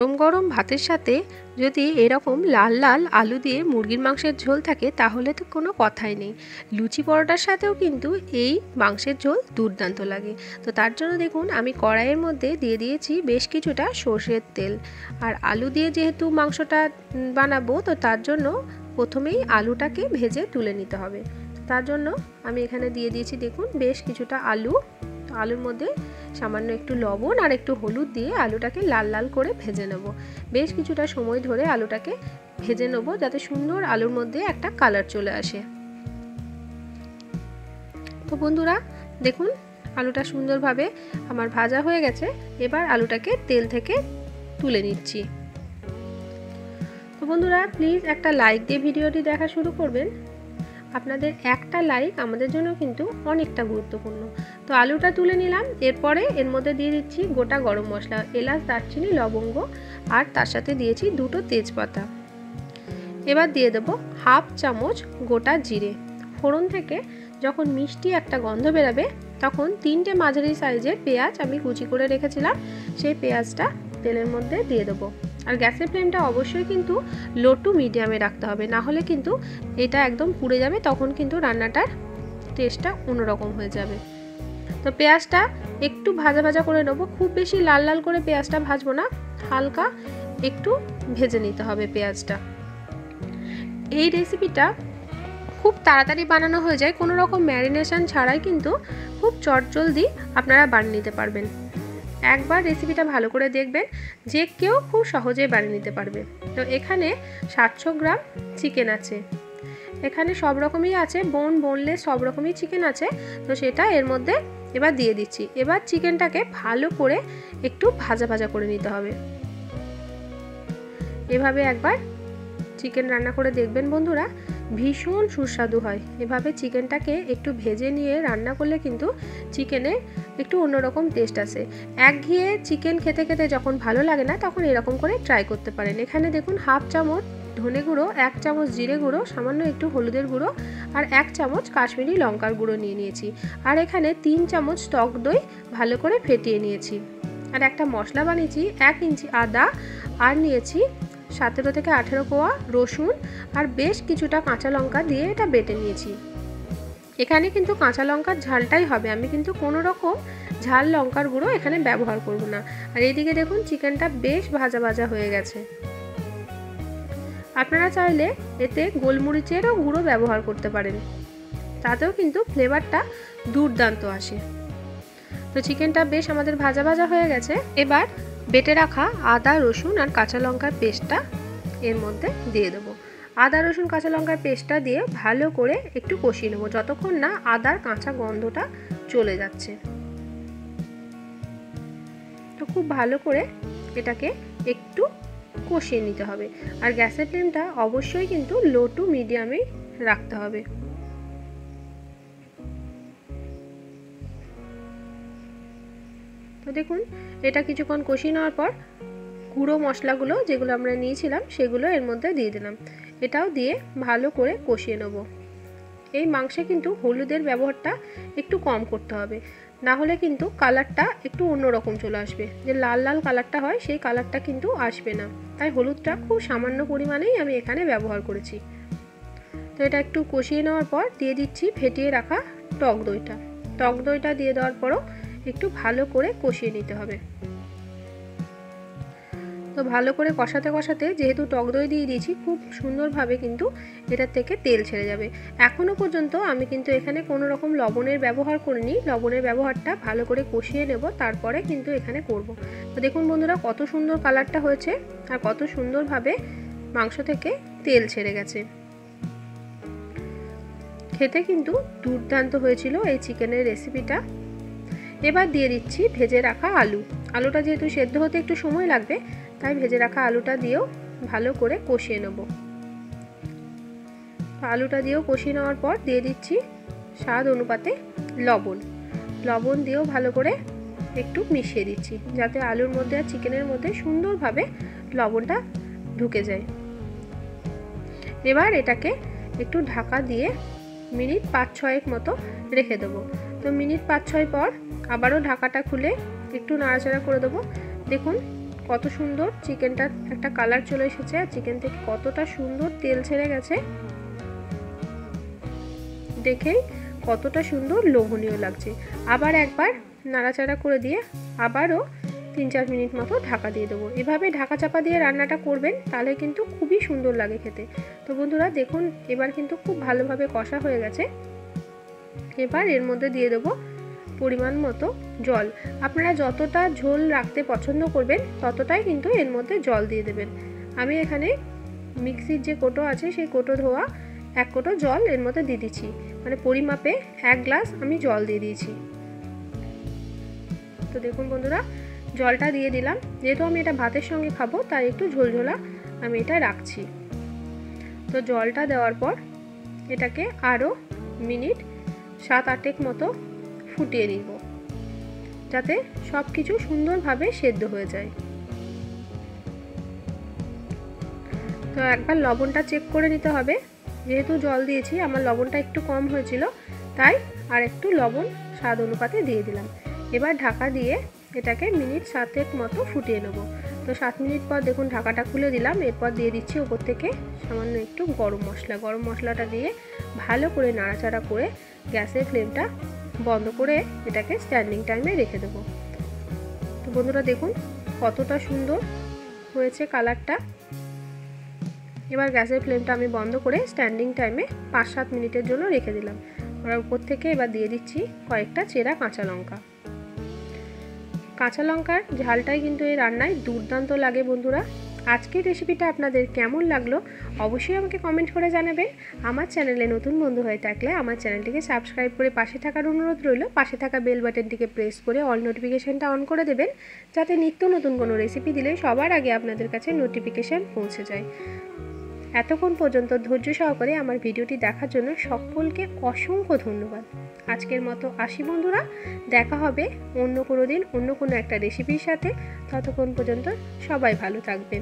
গরম গরম ভাতের সাথে যদি এরকম লাল লাল আলু দিয়ে মুরগির মাংসের ঝোল থাকে তাহলে তো কোনো কথাই নেই। লুচি পরোটার সাথেও কিন্তু এই মাংসের ঝোল দুর্দান্ত লাগে। তো তার জন্য দেখুন আমি কড়াইয়ের মধ্যে দিয়ে দিয়েছি বেশ কিছুটা সর্ষের তেল। আর আলু দিয়ে যেহেতু মাংসটা বানাবো, তো তার জন্য প্রথমেই আলুটাকে ভেজে তুলে নিতে হবে। তার জন্য আমি এখানে দিয়ে দিয়েছি দেখুন বেশ কিছুটা আলু। তো আলুর মধ্যে সামান্য একটু লবণ আর একটু হলুদ দিয়ে আলুটাকে লাল লাল করে ভেজে নেব। বেশ কিছুটা সময় ধরে আলুটাকে ভেজে নেব যাতে সুন্দর আলুর মধ্যে একটা কালার চলে আসে। তো বন্ধুরা দেখুন আলুটা সুন্দরভাবে আমার ভাজা হয়ে গেছে। এবার আলুটাকে তেল থেকে তুলে নিচ্ছি। তো বন্ধুরা প্লিজ একটা লাইক দিয়ে ভিডিওটি দেখা শুরু করবেন। আপনাদের একটা লাইক আমাদের জন্য কিন্তু অনেকটা গুরুত্বপূর্ণ। তো আলুটা তুলে নিলাম। এরপরে এর মধ্যে দিয়ে দিচ্ছি গোটা গরম মশলা, এলাচ, দারচিনি, লবঙ্গ আর তার সাথে দিয়েছি দুটো তেজপাতা। এবার দিয়ে দেবো হাফ চামচ গোটা জিরে। ফোড়ন থেকে যখন মিষ্টি একটা গন্ধ বেরাবে তখন 3টে মাঝারি সাইজের পেঁয়াজ আমি কুচি করে রেখেছিলাম, সেই পেঁয়াজটা তেলের মধ্যে দিয়ে দেবো। আর গ্যাসের ফ্লেমটা অবশ্যই কিন্তু লো টু মিডিয়ামে রাখতে হবে, না হলে কিন্তু এটা একদম পুড়ে যাবে, তখন কিন্তু রান্নাটার টেস্টটা অন্যরকম হয়ে যাবে। তো পেঁয়াজটা একটু ভাজা ভাজা করে নেবো, খুব বেশি লাল লাল করে পেঁয়াজটা ভাজবো না, হালকা একটু ভেজে নিতে হবে পেঁয়াজটা। এই রেসিপিটা খুব তাড়াতাড়ি বানানো হয়ে যায়, কোনো রকম ম্যারিনেশন ছাড়াই কিন্তু খুব চটজলদি আপনারা বানিয়ে নিতে পারবেন। একবার রেসিপিটা ভালো করে দেখবেন, যে কেউ খুব সহজেই বানিয়ে নিতে পারবে। তো এখানে 700 গ্রাম চিকেন আছে, এখানে সব রকমই আছে, বোনলেস সব রকমই চিকেন আছে। তো সেটা এর মধ্যে এবার দিয়ে দিচ্ছি। এবার চিকেনটাকে ভালো করে একটু ভাজা ভাজা করে নিতে হবে। এভাবে একবার চিকেন রান্না করে দেখবেন বন্ধুরা, ভীষণ সুস্বাদু হয়। এভাবে চিকেনটাকে একটু ভেজে নিয়ে রান্না করলে কিন্তু চিকেনে একটু অন্যরকম টেস্ট আসে। একঘেয়ে চিকেন খেতে খেতে যখন ভালো লাগে না তখন এরকম করে ট্রাই করতে পারেন। এখানে দেখুন হাফ চামচ ধনে গুঁড়ো, 1 চামচ জিরে গুঁড়ো, সামান্য একটু হলুদের গুঁড়ো আর 1 চামচ কাশ্মীরি লঙ্কার গুঁড়ো নিয়ে নিয়েছি। আর এখানে 3 চামচ টক দই ভালো করে ফেটিয়ে নিয়েছি। আর একটা মশলা বানিয়েছি 1 ইঞ্চি আদা, আর নিয়েছি 17 থেকে 18 কোয়া রসুন আর বেশ কিছুটা কাঁচা লঙ্কা দিয়ে এটা বেটে নিয়েছি। এখানে কিন্তু কাঁচা লঙ্কার ঝালটাই হবে, আমি কিন্তু কোনো রকম ঝাল লঙ্কার গুঁড়ো এখানে ব্যবহার করব না। আর এইদিকে দেখুন চিকেনটা বেশ ভাজা ভাজা হয়ে গেছে। আপনারা চাইলে এতে গোলমরিচেরও গুঁড়ো ব্যবহার করতে পারেন, তাতেও কিন্তু ফ্লেভারটা দুর্দান্ত আসে। তো চিকেনটা বেশ আমাদের ভাজা ভাজা হয়ে গেছে। এবার বেটে রাখা আদা, রসুন আর কাঁচা লঙ্কার পেস্টটা এর মধ্যে দিয়ে দেবো। আদা, রসুন, কাঁচা লঙ্কার পেস্টটা দিয়ে ভালো করে একটু কষিয়ে নেবো যতক্ষণ না আদার কাঁচা গন্ধটা চলে যাচ্ছে। তো খুব ভালো করে এটাকে একটু কষিয়ে নিতে হবে। আর গ্যাসের ফ্লেমটা অবশ্যই কিন্তু লো টু মিডিয়ামেই রাখতে হবে। তো দেখুন এটা কিছুক্ষণ কষিয়ে নেওয়ার পর গুঁড়ো মশলাগুলো যেগুলো আমরা নিয়েছিলাম সেগুলো এর মধ্যে দিয়ে দিলাম। এটাও দিয়ে ভালো করে কষিয়ে নেব। এই মাংসে কিন্তু হলুদের ব্যবহারটা একটু কম করতে হবে, না হলে কিন্তু কালারটা একটু অন্যরকম চলে আসবে, যে লাল লাল কালারটা হয় সেই কালারটা কিন্তু আসবে না। তাই হলুদটা খুব সামান্য পরিমাণেই আমি এখানে ব্যবহার করেছি। তো এটা একটু কষিয়ে নেওয়ার পর দিয়ে দিচ্ছি ফেটিয়ে রাখা টক দইটা। টক দইটা দিয়ে দেওয়ার পরও একটু ভালো করে কষিয়ে নিতে হবে। তো ভালো করে কষাতে কষাতে যেহেতু টক দই দিয়ে দিয়েছি খুব সুন্দরভাবে কিন্তু এটার থেকে তেল ছেড়ে যাবে। এখনও পর্যন্ত আমি কিন্তু এখানে কোনো রকম লবণের ব্যবহার করিনি, লবণের ব্যবহারটা ভালো করে কষিয়ে নেব তারপরে কিন্তু এখানে করব। তো দেখুন বন্ধুরা কত সুন্দর কালারটা হয়েছে আর কত সুন্দরভাবে মাংস থেকে তেল ছেড়ে গেছে। খেতে কিন্তু দুর্দান্ত হয়েছিল এই চিকেনের রেসিপিটা। এবার দিয়ে দিচ্ছি ভেজে রাখা আলু। আলুটা যেহেতু সেদ্ধ হতে একটু সময় লাগবে তাই ভেজে রাখা আলুটা দিয়েও ভালো করে কষিয়ে নেব। আলুটা দিয়েও কষিয়ে নেওয়ার পর দিয়ে দিচ্ছি স্বাদ অনুপাতে লবণ। লবণ দিয়েও ভালো করে একটু মিশিয়ে দিচ্ছি যাতে আলুর মধ্যে আর চিকেনের মধ্যে সুন্দরভাবে লবণটা ঢুকে যায়। এবার এটাকে একটু ঢাকা দিয়ে মিনিট 5-6 মতো রেখে দেবো। তো মিনিট 5-6 পর আবারও ঢাকাটা খুলে একটু নাড়াচাড়া করে দেবো। দেখুন কত সুন্দর চিকেনটা একটা কালার চলে এসেছে, আর চিকেন থেকে কতটা সুন্দর তেল ছেড়ে গেছে, দেখেই কতটা সুন্দর লোভনীয় লাগছে। আবার একবার নাড়াচাড়া করে দিয়ে আবারও 3-4 মিনিট মতো ঢাকা দিয়ে দেবো। এভাবে ঢাকা চাপা দিয়ে রান্নাটা করবেন, তাহলে কিন্তু খুবই সুন্দর লাগে খেতে। তো বন্ধুরা দেখুন এবার কিন্তু খুব ভালোভাবে কষা হয়ে গেছে। এবার এর মধ্যে দিয়ে দেবো পরিমাণ মতো জল। আপনারা যতটা ঝোল রাখতে পছন্দ করবেন ততটাই কিন্তু এর মধ্যে জল দিয়ে দেবেন। আমি এখানে মিক্সির যে কোটো আছে সেই কোটো ধোয়া 1 কোটো জল এর মধ্যে দিয়ে দিচ্ছি, মানে পরিমাপে 1 গ্লাস আমি জল দিয়ে দিয়েছি। তো দেখুন বন্ধুরা জলটা দিয়ে দিলাম, যেহেতু আমি এটা ভাতের সঙ্গে খাবো তাই একটু ঝোলঝোলা আমি এটা রাখছি। তো জলটা দেওয়ার পর এটাকে আরও মিনিট 7-8 মতো ফুটিয়ে নিব, যাতে সব কিছু সুন্দরভাবে সেদ্ধ হয়ে যায়। তো একবার লবণটা চেক করে নিতে হবে, যেহেতু জল দিয়েছি আমার লবণটা একটু কম হয়েছিল, তাই আর একটু লবণ স্বাদ অনুপাতে দিয়ে দিলাম। এবার ঢাকা দিয়ে এটাকে মিনিট 7 মতো ফুটিয়ে নেব। তো 7 মিনিট পর দেখুন ঢাকাটা খুলে দিলাম। এরপর দিয়ে দিচ্ছি ওপর থেকে সামান্য একটু গরম মশলাটা দিয়ে ভালো করে নাড়াচাড়া করে গ্যাসের ফ্লেমটা বন্ধ করে এটাকে স্ট্যান্ডিং টাইমে রেখে দেবো। তো বন্ধুরা দেখুন কতটা সুন্দর হয়েছে কালারটা। এবার গ্যাসের ফ্লেমটা আমি বন্ধ করে স্ট্যান্ডিং টাইমে 5-7 মিনিটের জন্য রেখে দিলাম। আর উপর থেকে এবার দিয়ে দিচ্ছি কয়েকটা চেরা কাঁচা লঙ্কা। কাঁচা লঙ্কার ঝালটাই কিন্তু এই রান্নায় দুর্দান্ত লাগে বন্ধুরা। আজকের রেসিপিটা আপনাদের কেমন লাগলো অবশ্যই আমাকে কমেন্ট করে জানাবেন। আমার চ্যানেলে নতুন বন্ধু হয়ে থাকলে আমার চ্যানেলটিকে সাবস্ক্রাইব করে পাশে থাকার অনুরোধ রইল। পাশে থাকা বেল বাটনটিকে প্রেস করে অল নোটিফিকেশানটা অন করে দেবেন, যাতে নিত্য নতুন কোনো রেসিপি দিলে সবার আগে আপনাদের কাছে নোটিফিকেশান পৌঁছে যায়। এতক্ষণ পর্যন্ত ধৈর্য সহকারে আমার ভিডিওটি দেখার জন্য সকলকে অসংখ্য ধন্যবাদ। আজকের মতো আসি বন্ধুরা, দেখা হবে অন্য কোনো দিন অন্য কোনো একটা রেসিপির সাথে। ততক্ষণ পর্যন্ত সবাই ভালো থাকবেন।